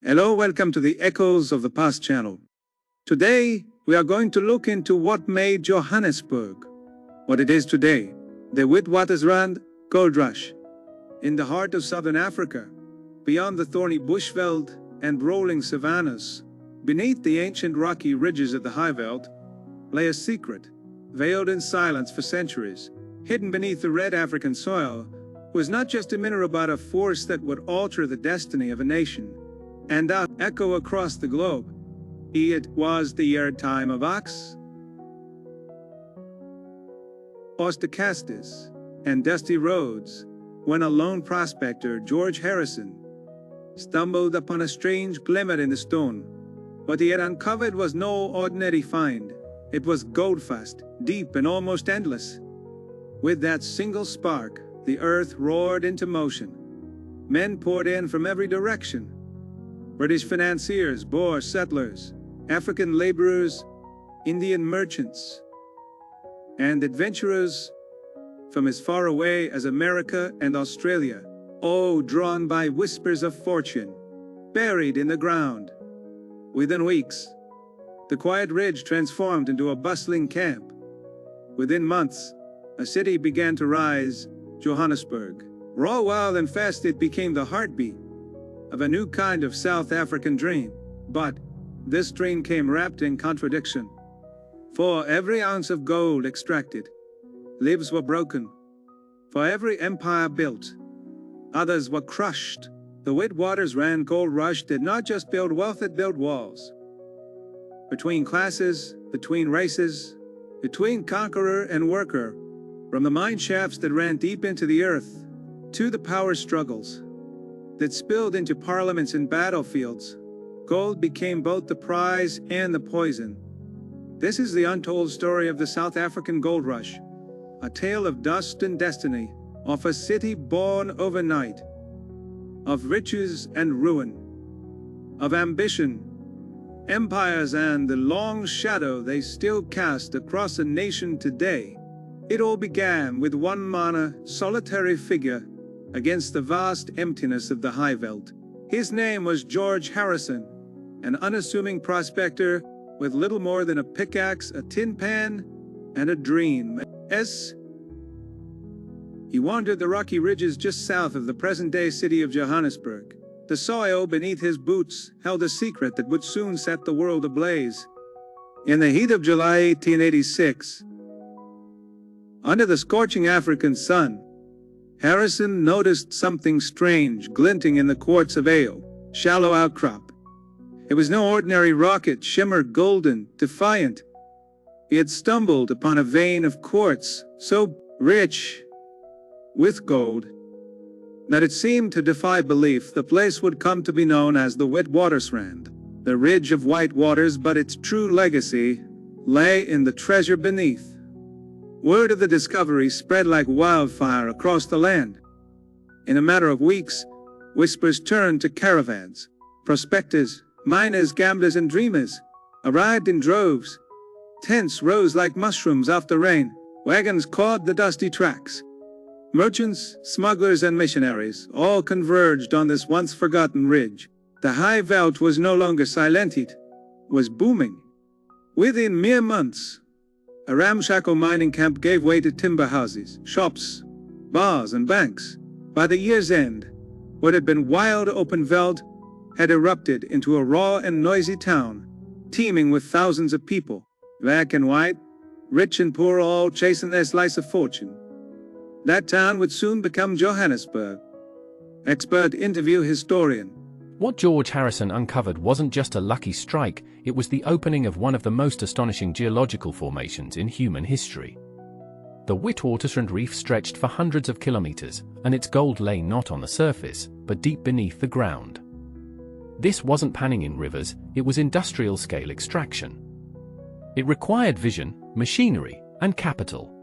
Hello, welcome to the Echoes of the Past channel. Today, we are going to look into what made Johannesburg what it is today, the Witwatersrand gold rush. In the heart of southern Africa, beyond the thorny bushveld and rolling savannas, beneath the ancient rocky ridges of the Highveld, lay a secret, veiled in silence for centuries. Hidden beneath the red African soil was not just a mineral but a force that would alter the destiny of a nation and echo across the globe. It was the time of ox, ostacastis, and dusty roads, when a lone prospector, George Harrison, stumbled upon a strange glimmer in the stone. What he had uncovered was no ordinary find. It was gold-fast, deep and almost endless. With that single spark, the earth roared into motion. Men poured in from every direction. British financiers, Boer settlers, African laborers, Indian merchants, and adventurers from as far away as America and Australia, all drawn by whispers of fortune, buried in the ground. Within weeks, the quiet ridge transformed into a bustling camp. Within months, a city began to rise, Johannesburg. Raw, wild, and fast, it became the heartbeat of a new kind of South African dream. But this dream came wrapped in contradiction. For every ounce of gold extracted, lives were broken. For every empire built, others were crushed. The Witwatersrand gold rush did not just build wealth, it built walls. Between classes, between races, between conqueror and worker, from the mine shafts that ran deep into the earth, to the power struggles that spilled into parliaments and battlefields, gold became both the prize and the poison. This is the untold story of the South African gold rush, a tale of dust and destiny, of a city born overnight, of riches and ruin, of ambition, empires, and the long shadow they still cast across a nation today. It all began with one man, solitary figure, against the vast emptiness of the Highveld. His name was George Harrison, an unassuming prospector with little more than a pickaxe, a tin pan, and a dream. He wandered the rocky ridges just south of the present-day city of Johannesburg. The soil beneath his boots held a secret that would soon set the world ablaze. In the heat of July 1886, under the scorching African sun, Harrison noticed something strange glinting in the quartz of a shallow outcrop. It was no ordinary rock, it shimmered golden, defiant. He had stumbled upon a vein of quartz so rich with gold that it seemed to defy belief. The place would come to be known as the Witwatersrand, the ridge of white waters, but its true legacy lay in the treasure beneath. Word of the discovery spread like wildfire across the land. In a matter of weeks, whispers turned to caravans. Prospectors, miners, gamblers, and dreamers arrived in droves. Tents rose like mushrooms after rain. Wagons clawed the dusty tracks. Merchants, smugglers, and missionaries all converged on this once forgotten ridge. The Highveld was no longer silent, it was booming. Within mere months, a ramshackle mining camp gave way to timber houses, shops, bars, and banks. By the year's end, what had been wild open veld had erupted into a raw and noisy town, teeming with thousands of people, black and white, rich and poor, all chasing their slice of fortune. That town would soon become Johannesburg. Expert interview historian. What George Harrison uncovered wasn't just a lucky strike, it was the opening of one of the most astonishing geological formations in human history. The Witwatersrand Reef stretched for hundreds of kilometers, and its gold lay not on the surface, but deep beneath the ground. This wasn't panning in rivers, it was industrial-scale extraction. It required vision, machinery, and capital.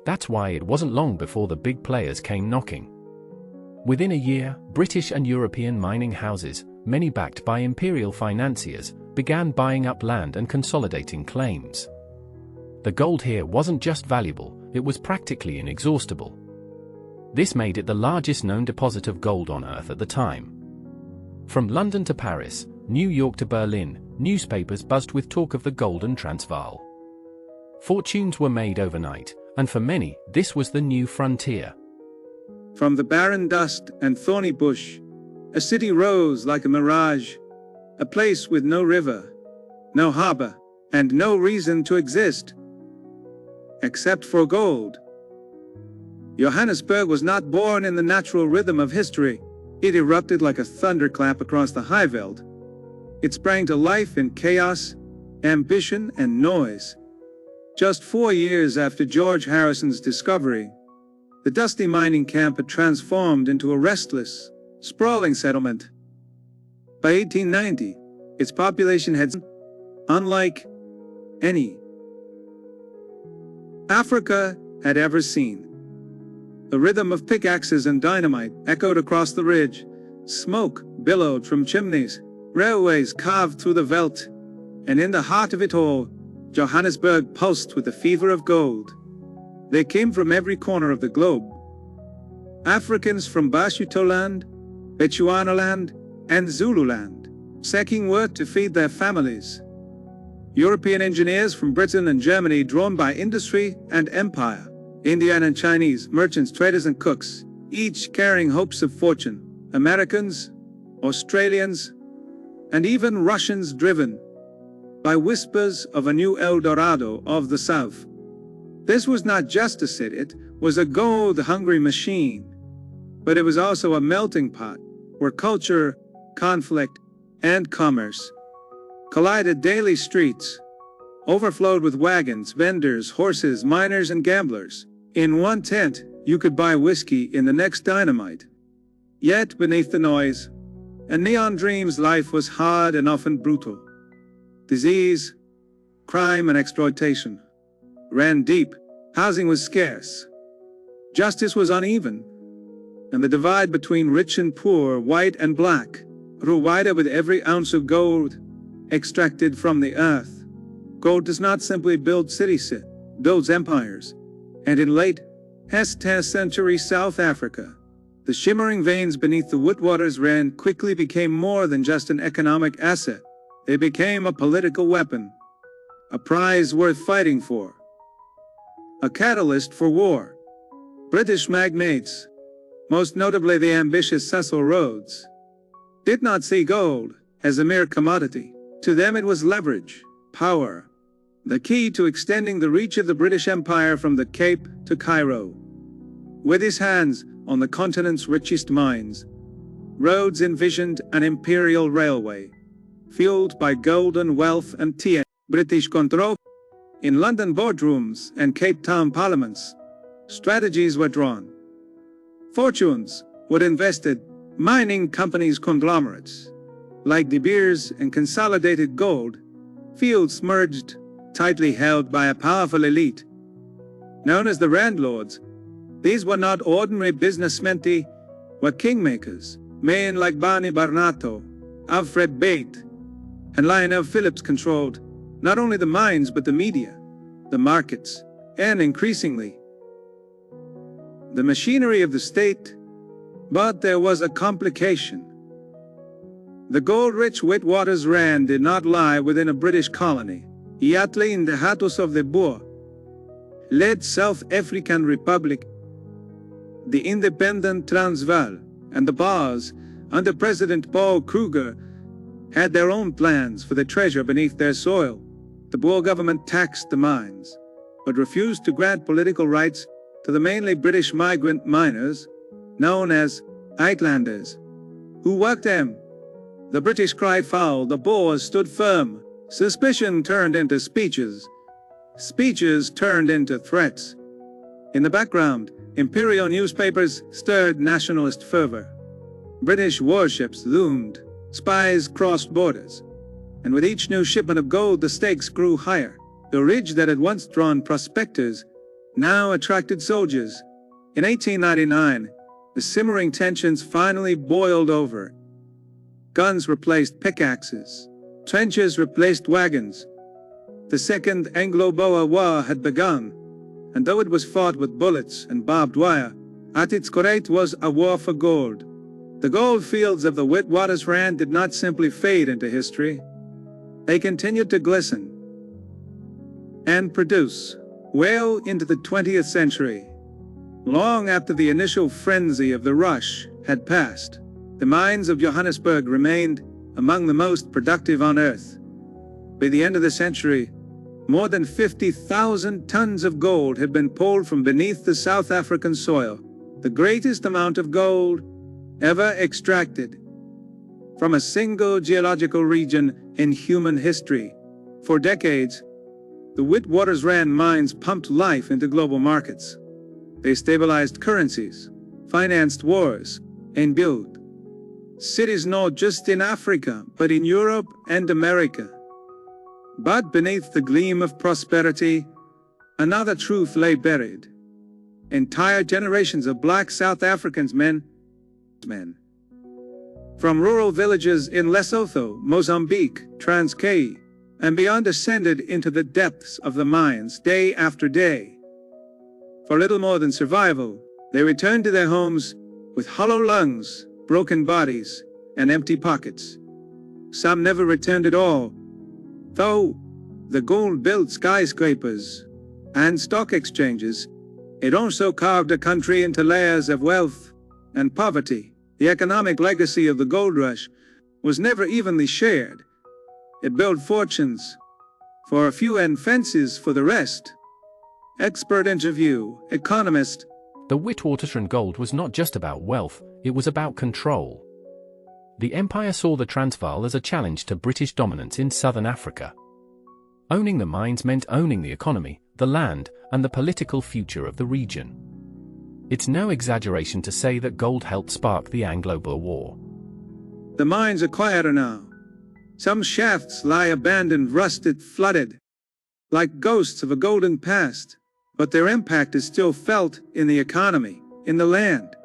That's why it wasn't long before the big players came knocking. Within a year, British and European mining houses, many backed by imperial financiers, began buying up land and consolidating claims. The gold here wasn't just valuable, it was practically inexhaustible. This made it the largest known deposit of gold on Earth at the time. From London to Paris, New York to Berlin, newspapers buzzed with talk of the golden Transvaal. Fortunes were made overnight, and for many, this was the new frontier. From the barren dust and thorny bush, a city rose like a mirage, a place with no river, no harbor, and no reason to exist, except for gold. Johannesburg was not born in the natural rhythm of history. It erupted like a thunderclap across the highveld. It sprang to life in chaos, ambition, and noise. Just 4 years after George Harrison's discovery, the dusty mining camp had transformed into a restless, sprawling settlement. By 1890, its population had unlike any Africa had ever seen. The rhythm of pickaxes and dynamite echoed across the ridge. Smoke billowed from chimneys. Railways carved through the veldt. And in the heart of it all, Johannesburg pulsed with the fever of gold. They came from every corner of the globe. Africans from Basutoland, Bechuanaland, and Zululand, seeking work to feed their families. European engineers from Britain and Germany drawn by industry and empire. Indian and Chinese merchants, traders, and cooks, each carrying hopes of fortune. Americans, Australians, and even Russians driven by whispers of a new El Dorado of the South. This was not just a city, it was a gold-hungry machine. But it was also a melting pot where culture, conflict, and commerce collided. Daily streets overflowed with wagons, vendors, horses, miners, and gamblers. In one tent, you could buy whiskey, in the next dynamite. Yet beneath the noise and neon dreams, life was hard and often brutal. Disease, crime, and exploitation ran deep. Housing was scarce. Justice was uneven. And the divide between rich and poor, white and black, grew wider with every ounce of gold extracted from the earth. Gold does not simply build cities, it builds empires. And in late 10th century South Africa, the shimmering veins beneath the Witwatersrand quickly became more than just an economic asset. They became a political weapon, a prize worth fighting for, a catalyst for war. British magnates, most notably the ambitious Cecil Rhodes, did not see gold as a mere commodity. To them it was leverage, power, the key to extending the reach of the British Empire from the Cape to Cairo. With his hands on the continent's richest mines, Rhodes envisioned an imperial railway, fueled by golden wealth and tea. British control. In London boardrooms and Cape Town parliaments, strategies were drawn. Fortunes were invested. Mining companies, conglomerates, like De Beers and Consolidated Gold, fields merged, tightly held by a powerful elite known as the Randlords. These were not ordinary businessmen, they were kingmakers. Men like Barney Barnato, Alfred Bate, and Lionel Phillips controlled not only the mines but the media, the markets, and increasingly the machinery of the state. But there was a complication. The gold-rich Witwatersrand did not lie within a British colony. It lay in the Hatos of the Boer-led South African Republic, the independent Transvaal, and the Boers, under President Paul Kruger, had their own plans for the treasure beneath their soil. The Boer government taxed the mines, but refused to grant political rights to the mainly British migrant miners, known as Uitlanders, who worked them. The British cried foul, the Boers stood firm. Suspicion turned into speeches. Speeches turned into threats. In the background, imperial newspapers stirred nationalist fervor. British warships loomed. Spies crossed borders. And with each new shipment of gold, the stakes grew higher. The ridge that had once drawn prospectors now attracted soldiers. In 1899, the simmering tensions finally boiled over. Guns replaced pickaxes. Trenches replaced wagons. The Second Anglo-Boer War had begun, and though it was fought with bullets and barbed wire, at its core it was a war for gold. The goldfields of the Witwatersrand did not simply fade into history. They continued to glisten and produce well into the 20th century. Long after the initial frenzy of the rush had passed, the mines of Johannesburg remained among the most productive on Earth. By the end of the century, more than 50,000 tons of gold had been pulled from beneath the South African soil, the greatest amount of gold ever extracted from a single geological region in human history. For decades, the Witwatersrand mines pumped life into global markets. They stabilized currencies, financed wars, and built cities not just in Africa, but in Europe and America. But beneath the gleam of prosperity, another truth lay buried. Entire generations of black South Africans, men, from rural villages in Lesotho, Mozambique, Transkei, and beyond, descended into the depths of the mines day after day. For little more than survival, they returned to their homes with hollow lungs, broken bodies, and empty pockets. Some never returned at all, though the gold built skyscrapers and stock exchanges, it also carved a country into layers of wealth and poverty. The economic legacy of the gold rush was never evenly shared. It built fortunes for a few and fences for the rest. Expert interview, economist. The Witwatersrand gold was not just about wealth, it was about control. The empire saw the Transvaal as a challenge to British dominance in southern Africa. Owning the mines meant owning the economy, the land, and the political future of the region. It's no exaggeration to say that gold helped spark the Anglo-Boer War. The mines are quieter now. Some shafts lie abandoned, rusted, flooded, like ghosts of a golden past, but their impact is still felt in the economy, in the land,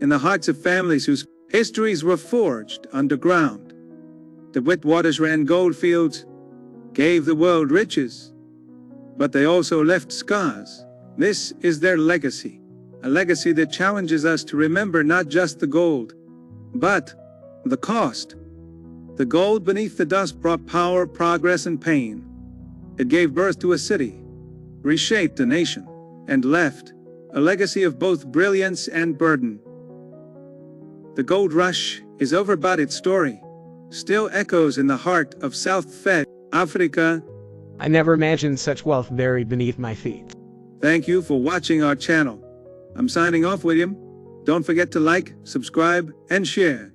in the hearts of families whose histories were forged underground. The Witwatersrand goldfields gave the world riches, but they also left scars. This is their legacy. A legacy that challenges us to remember not just the gold, but the cost. The gold beneath the dust brought power, progress, and pain. It gave birth to a city, reshaped a nation, and left a legacy of both brilliance and burden. The gold rush is over, but its story still echoes in the heart of South Africa. I never imagined such wealth buried beneath my feet. Thank you for watching our channel. I'm signing off, William. Don't forget to like, subscribe, and share.